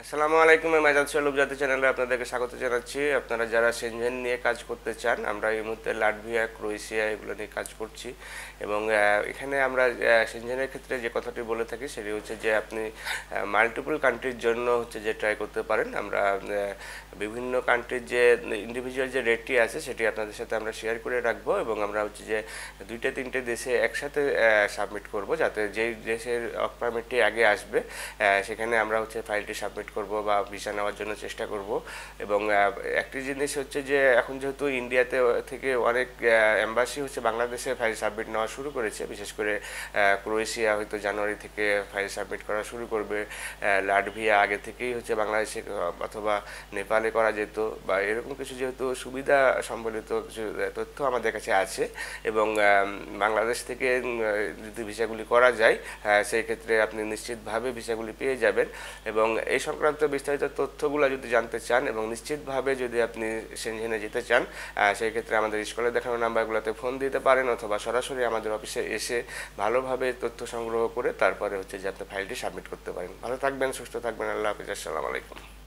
আসসালামু আলাইকুম। আমি আজাদ শলুব জাতি চ্যানেলে আপনাদেরকে স্বাগত জানাচ্ছি। আপনারা যারা সেনজেন নিয়ে কাজ করতে চান, আমরা এই মুহূর্তে লাটভিয়া, ক্রোয়েশিয়া এগুলো নিয়ে কাজ করছি। এবং এখানে আমরা সেনজেনের ক্ষেত্রে যে কথাটি বলে থাকি সেটি হচ্ছে যে আপনি মাল্টিপল কান্ট্রির জন্য হচ্ছে যে ট্রাই করতে পারেন। আমরা বিভিন্ন কান্ট্রির যে ইন্ডিভিজুয়াল যে রেটটি আছে সেটি আপনাদের সাথে আমরা শেয়ার করে রাখবো, এবং আমরা হচ্ছে যে দুইটা তিনটে দেশে একসাথে সাবমিট করব, যাতে যেই দেশের ওয়ার্ক পারমিটটি আগে আসবে সেখানে আমরা হচ্ছে ফাইলটি সাবমিট করব বা ভিসা নেওয়ার জন্য চেষ্টা করব। এবং একটি জিনিস হচ্ছে যে এখন যেহেতু ইন্ডিয়াতে থেকে অনেক এম্বাসি হচ্ছে বাংলাদেশে ফাইল সাবমিট নেওয়া শুরু করেছে, বিশেষ করে ক্রোয়েশিয়া হয়তো জানুয়ারি থেকে ফাইল সাবমিট করা শুরু করবে। লাটভিয়া আগে থেকেই হচ্ছে বাংলাদেশে অথবা নেপালে করা যেত, বা এরকম কিছু যেহেতু সুবিধা সম্বলিত কিছু তথ্য আমাদের কাছে আছে। এবং বাংলাদেশ থেকে যদি ভিসাগুলি করা যায় সেই ক্ষেত্রে আপনি নিশ্চিতভাবে ভিসাগুলি পেয়ে যাবেন। এবং এই সংক্রান্ত বিস্তারিত তথ্যগুলো যদি জানতে চান এবং নিশ্চিতভাবে যদি আপনি সেনজেনে যেতে চান, সেই ক্ষেত্রে আমাদের স্কুলে দেখানো নাম্বারগুলোতে ফোন দিতে পারেন, অথবা সরাসরি আমাদের অফিসে এসে ভালোভাবে তথ্য সংগ্রহ করে তারপরে হচ্ছে যে আপনি ফাইলটি সাবমিট করতে পারেন। ভালো থাকবেন, সুস্থ থাকবেন। আল্লাহ হাফিজ। আসসালামু আলাইকুম।